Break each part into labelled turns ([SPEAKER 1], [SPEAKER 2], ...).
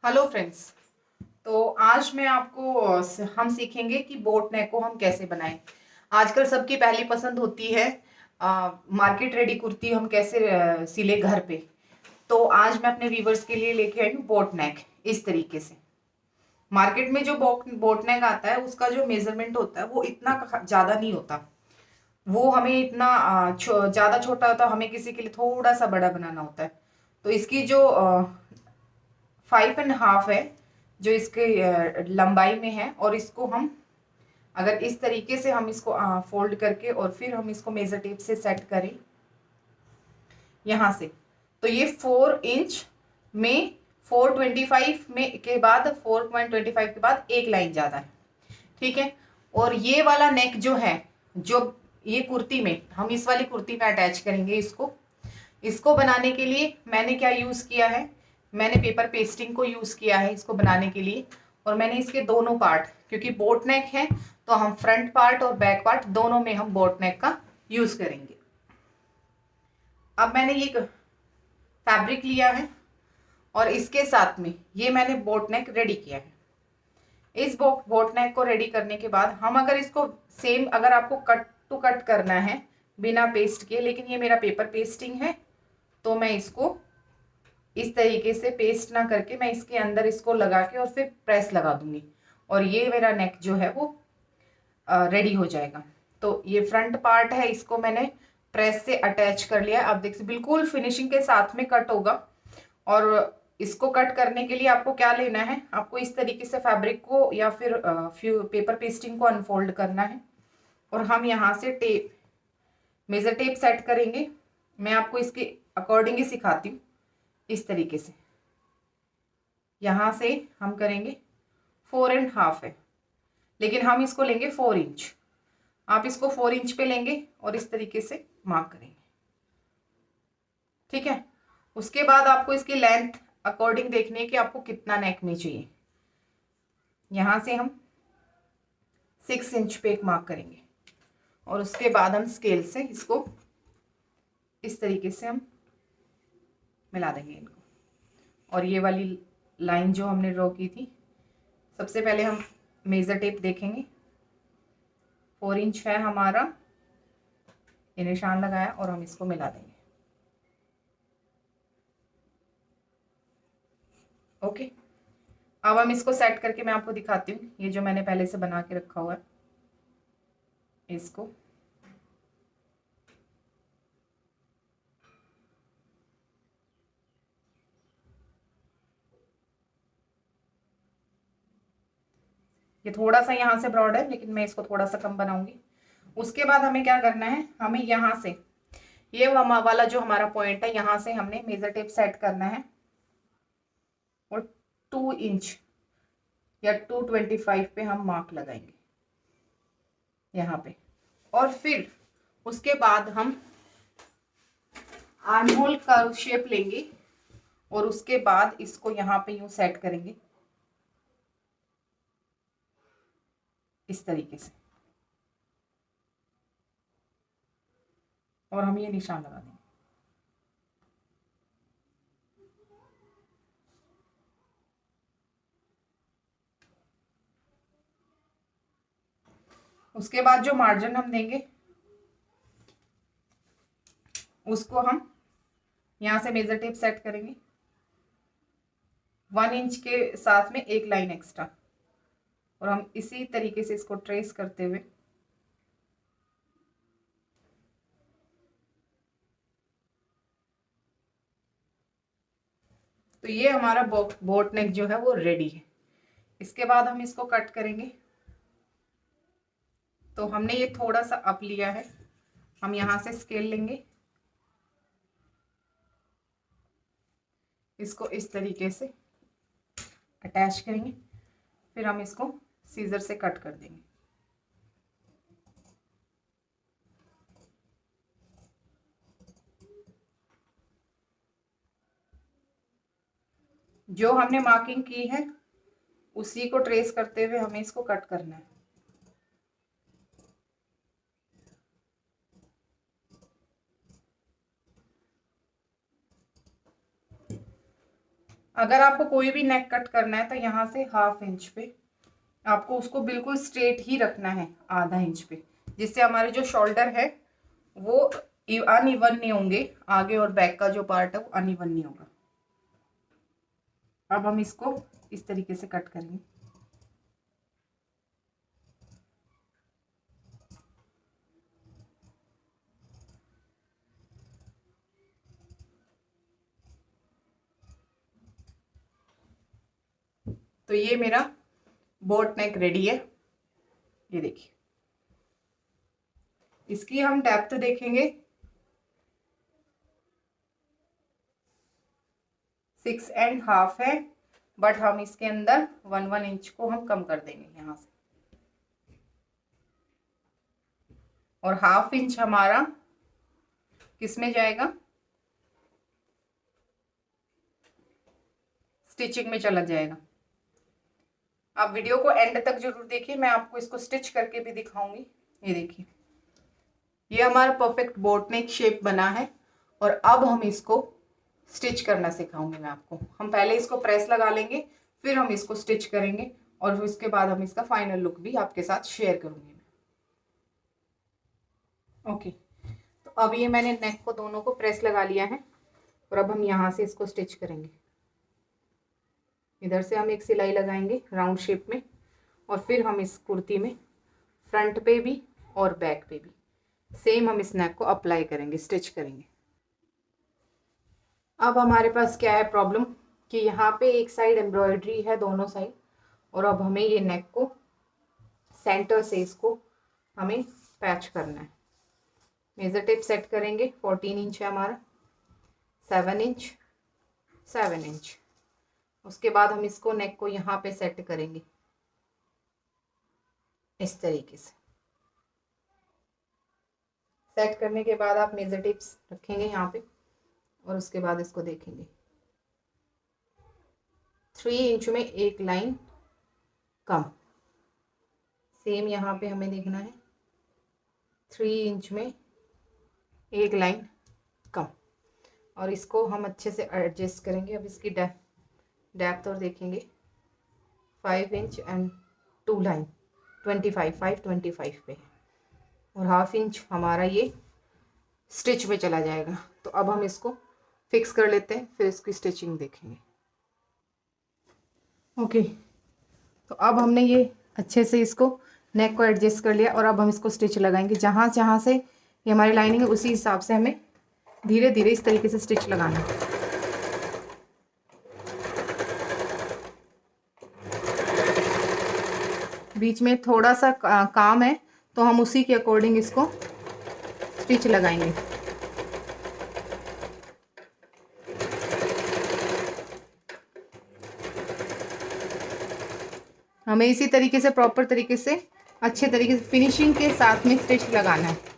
[SPEAKER 1] Hello friends. तो आज मैं आपको हम सीखेंगे कि बोट नेक को हम कैसे बनाएं। आजकल सबकी पहली पसंद होती है मार्केट रेडी कुर्ती हम कैसे सिले घर पे। तो आज मैं अपने व्यूवर्स के लिए लेके आई हूँ बोट नेक इस तरीके से। मार्केट में जो बोट नेक आता है उसका जो मेजरमेंट होता है वो इतना ज्यादा नहीं होता। वो हमें इतना ज्यादा छोटा होता है, हमें किसी के लिए थोड़ा सा बड़ा बनाना होता है। तो इसकी जो 5.5 है, जो इसके लंबाई में है, और इसको हम अगर इस तरीके से हम इसको फोल्ड करके और फिर हम इसको मेजर टेप से सेट करें यहाँ से, तो ये 4 इंच में 425 में के बाद 4.25 के बाद एक लाइन ज्यादा है। ठीक है। और ये वाला नेक जो है, जो ये कुर्ती में हम इस वाली कुर्ती में अटैच करेंगे, इसको इसको बनाने के लिए मैंने क्या यूज किया है, मैंने पेपर पेस्टिंग को यूज किया है इसको बनाने के लिए। और मैंने इसके दोनों पार्ट, क्योंकि बोट नेक है तो हम फ्रंट पार्ट और बैक पार्ट दोनों में हम बोट नेक का यूज करेंगे। अब मैंने ये फैब्रिक लिया है और इसके साथ में ये मैंने बोट नेक रेडी किया है। इस बोट नेक को रेडी करने के बाद हम अगर इसको सेम, अगर आपको कट टू कट करना है बिना पेस्ट के, लेकिन ये मेरा पेपर पेस्टिंग है तो मैं इसको इस तरीके से पेस्ट ना करके मैं इसके अंदर इसको लगा के और फिर प्रेस लगा दूंगी और ये मेरा नेक जो है वो रेडी हो जाएगा। तो ये फ्रंट पार्ट है, इसको मैंने प्रेस से अटैच कर लिया। आप देख बिल्कुल फिनिशिंग के साथ में कट होगा। और इसको कट करने के लिए आपको क्या लेना है, आपको इस तरीके से फैब्रिक को या फिर पेपर पेस्टिंग को अनफोल्ड करना है और हम यहाँ से टेप, मेजर टेप सेट करेंगे। मैं आपको इसके अकॉर्डिंग ही सिखाती हूँ। इस तरीके से यहां से हम करेंगे 4.5 है, लेकिन हम इसको लेंगे 4 इंच। आप इसको 4 इंच पे लेंगे और इस तरीके से मार्क करेंगे। ठीक है। उसके बाद आपको इसकी लेंथ अकॉर्डिंग देखनी है कि आपको कितना नेक में चाहिए। यहां से हम 6 इंच पे एक मार्क करेंगे और उसके बाद हम स्केल से इसको इस तरीके से हम मिला देंगे इनको। और ये वाली लाइन जो हमने ड्रॉ की थी, सबसे पहले हम मेजर टेप देखेंगे। 4 इंच है हमारा, ये निशान लगाया और हम इसको मिला देंगे। ओके। अब हम इसको सेट करके मैं आपको दिखाती हूँ। ये जो मैंने पहले से बना के रखा हुआ है, इसको ये थोड़ा सा यहाँ से ब्रॉड है, लेकिन मैं इसको थोड़ा सा कम बनाऊंगी। उसके बाद हमें क्या करना है, हमें यहाँ से ये वाला जो हमारा पॉइंट है, यहाँ से हमने मेजर टेप सेट करना है और 2 इंच या 225 पे हम मार्क लगाएंगे यहाँ पे। और फिर उसके बाद हम आर्म होल का शेप लेंगे और उसके बाद इसको यहाँ पे यूं सेट करेंगे इस तरीके से, और हम ये निशान लगा देंगे। उसके बाद जो मार्जिन हम देंगे उसको हम यहाँ से मेजर टेप सेट करेंगे 1 इंच के साथ में एक लाइन एक्स्ट्रा, और हम इसी तरीके से इसको ट्रेस करते हुए तो ये हमारा बोट नेक जो है वो रेडी है। इसके बाद हम इसको कट करेंगे। तो हमने ये थोड़ा सा अप लिया है, हम यहाँ से स्केल लेंगे, इसको इस तरीके से अटैच करेंगे, फिर हम इसको सीजर से कट कर देंगे। जो हमने मार्किंग की है उसी को ट्रेस करते हुए हमें इसको कट करना है। अगर आपको कोई भी नेक कट करना है तो यहाँ से 1/2 इंच पे आपको उसको बिल्कुल स्ट्रेट ही रखना है, आधा इंच पे, जिससे हमारे जो शोल्डर है वो अनइवन नहीं होंगे, आगे और बैक का जो पार्ट है वो अनइवन नहीं होगा। अब हम इसको इस तरीके से कट करेंगे। तो ये मेरा बोट नेक रेडी है। ये देखिए, इसकी हम डेप्थ देखेंगे 6.5 है, बट हम इसके अंदर 1 इंच को हम कम कर देंगे यहाँ से, और 1/2 इंच हमारा किस में जाएगा, स्टिचिंग में चला जाएगा। आप वीडियो को एंड तक जरूर देखिए, मैं आपको इसको स्टिच करके भी दिखाऊंगी। ये देखिए, ये हमारा परफेक्ट बोट नेक शेप बना है, और अब हम इसको स्टिच करना सिखाऊंगी मैं आपको। हम पहले इसको प्रेस लगा लेंगे, फिर हम इसको स्टिच करेंगे, और उसके बाद हम इसका फाइनल लुक भी आपके साथ शेयर करूंगी मैं। ओके, तो अब ये मैंने नेक को दोनों को प्रेस लगा लिया है, और अब हम यहाँ से इसको स्टिच करेंगे। इधर से हम एक सिलाई लगाएंगे राउंड शेप में, और फिर हम इस कुर्ती में फ्रंट पे भी और बैक पे भी सेम हम इस नेक को अप्लाई करेंगे, स्टिच करेंगे। अब हमारे पास क्या है प्रॉब्लम, कि यहाँ पे एक साइड एम्ब्रॉयडरी है दोनों साइड, और अब हमें ये नेक को सेंटर से इसको हमें पैच करना है। मेजर टेप सेट करेंगे, 14 इंच है हमारा, 7 इंच, 7 इंच। उसके बाद हम इसको नेक को यहाँ पे सेट करेंगे इस तरीके से। सेट करने के बाद आप मेजर टिप्स रखेंगे यहाँ पे, और उसके बाद इसको देखेंगे 3 इंच में एक लाइन कम, सेम यहाँ पे हमें देखना है 3 इंच में एक लाइन कम, और इसको हम अच्छे से एडजस्ट करेंगे। अब इसकी डेप्थ और देखेंगे 5 इंच एंड 2 लाइन 525 पे है, और 1/2 इंच हमारा ये स्टिच में चला जाएगा। तो अब हम इसको फिक्स कर लेते हैं, फिर इसकी स्टिचिंग देखेंगे। ओके, तो अब हमने ये अच्छे से इसको नेक को एडजस्ट कर लिया, और अब हम इसको स्टिच लगाएंगे। जहाँ जहाँ से ये हमारी लाइनिंग है उसी हिसाब से हमें धीरे धीरे इस तरीके से स्टिच लगाना है। बीच में थोड़ा सा काम है, तो हम उसी के अकॉर्डिंग इसको स्टिच लगाएंगे। हमें इसी तरीके से प्रॉपर तरीके से अच्छे तरीके से फिनिशिंग के साथ में स्टिच लगाना है।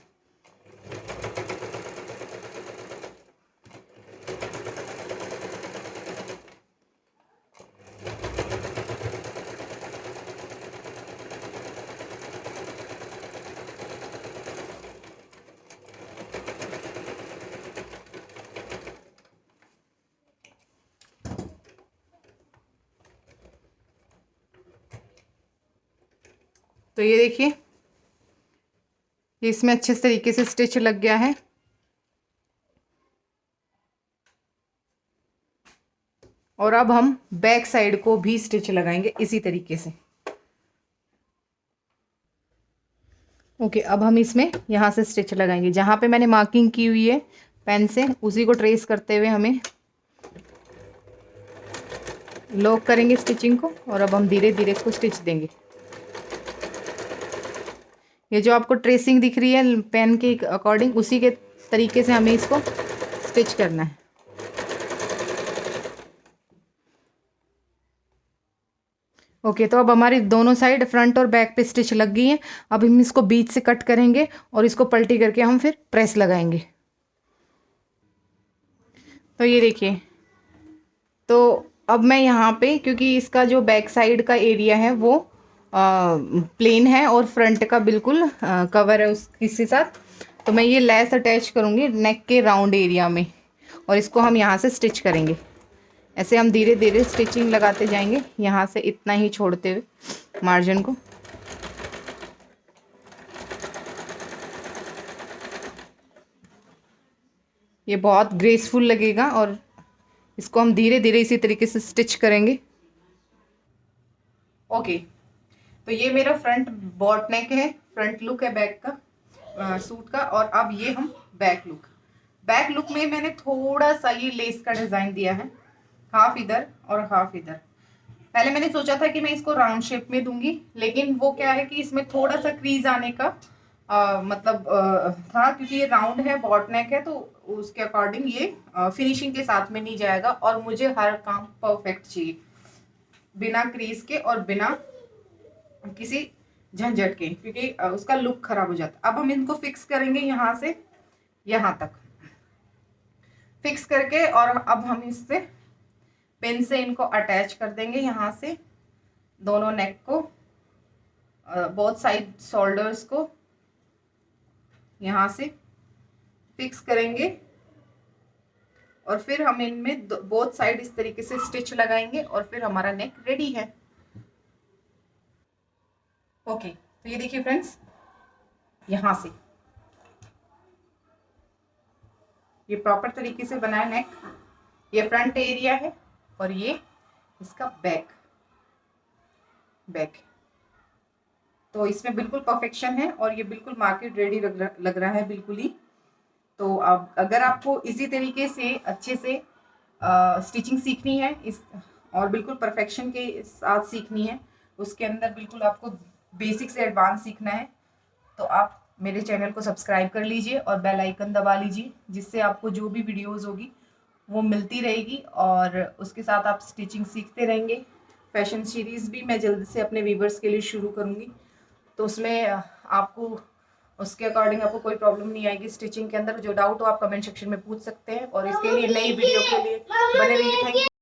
[SPEAKER 1] तो ये देखिए, इसमें अच्छे तरीके से स्टिच लग गया है। और अब हम बैक साइड को भी स्टिच लगाएंगे इसी तरीके से। ओके, अब हम इसमें यहाँ से स्टिच लगाएंगे। जहाँ पे मैंने मार्किंग की हुई है पेन से, उसी को ट्रेस करते हुए हमें लॉक करेंगे स्टिचिंग को, और अब हम धीरे धीरे इसको स्टिच देंगे। ये जो आपको ट्रेसिंग दिख रही है पेन के अकॉर्डिंग, उसी के तरीके से हमें इसको स्टिच करना है। ओके, तो अब हमारी दोनों साइड फ्रंट और बैक पे स्टिच लग गई हैं। अब हम इसको बीच से कट करेंगे, और इसको पलटी करके हम फिर प्रेस लगाएंगे। तो ये देखिए, तो अब मैं यहाँ पे, क्योंकि इसका जो बैक साइड का एरिया है वो प्लेन है और फ्रंट का बिल्कुल कवर है उसके साथ, तो मैं ये लेस अटैच करूँगी नेक के राउंड एरिया में, और इसको हम यहाँ से स्टिच करेंगे। ऐसे हम धीरे धीरे स्टिचिंग लगाते जाएंगे, यहाँ से इतना ही छोड़ते हुए मार्जिन को। ये बहुत ग्रेसफुल लगेगा और इसको हम धीरे धीरे इसी तरीके से स्टिच करेंगे। ओके, तो ये मेरा फ्रंट बॉट नेक है, फ्रंट लुक है बैक का, सूट का। और अब ये हम बैक लुक में मैंने थोड़ा सा ये लेस का डिज़ाइन दिया है, हाफ इधर और हाफ इधर। पहले मैंने सोचा था कि मैं इसको राउंड शेप में दूंगी, लेकिन वो क्या है कि इसमें थोड़ा सा क्रीज आने का मतलब था, क्योंकि ये राउंड है, बॉट नेक है, तो उसके अकॉर्डिंग ये फिनिशिंग के साथ में नहीं जाएगा। और मुझे हर काम परफेक्ट चाहिए, बिना क्रीज के और बिना किसी झंझट के, क्योंकि उसका लुक खराब हो जाता। अब हम इनको फिक्स करेंगे यहाँ से यहाँ तक फिक्स करके, और अब हम इससे पेन से इनको अटैच कर देंगे यहाँ से, दोनों नेक को, बोथ साइड शोल्डर्स को यहाँ से फिक्स करेंगे। और फिर हम इनमें बोथ साइड इस तरीके से स्टिच लगाएंगे और फिर हमारा नेक रेडी है। ओके, तो ये देखिए फ्रेंड्स, यहाँ से ये प्रॉपर तरीके से बना है नेक। ये फ्रंट एरिया है और ये इसका बैक। तो इसमें बिल्कुल परफेक्शन है और ये बिल्कुल मार्केट रेडी लग रहा है बिल्कुल ही। तो अब अगर आपको इसी तरीके से अच्छे से स्टिचिंग सीखनी है इस, और बिल्कुल परफेक्शन के साथ सीखनी है, उसके अंदर बिल्कुल आपको बेसिक से एडवांस सीखना है, तो आप मेरे चैनल को सब्सक्राइब कर लीजिए और बेल आइकन दबा लीजिए, जिससे आपको जो भी वीडियोस होगी वो मिलती रहेगी और उसके साथ आप स्टिचिंग सीखते रहेंगे। फैशन सीरीज़ भी मैं जल्द से अपने व्यूवर्स के लिए शुरू करूँगी, तो उसमें आपको उसके अकॉर्डिंग आपको कोई प्रॉब्लम नहीं आएगी स्टिचिंग के अंदर। जो डाउट हो आप कमेंट सेक्शन में पूछ सकते हैं, और इसके लिए नई वीडियो के लिए बने रहिए। Thank you.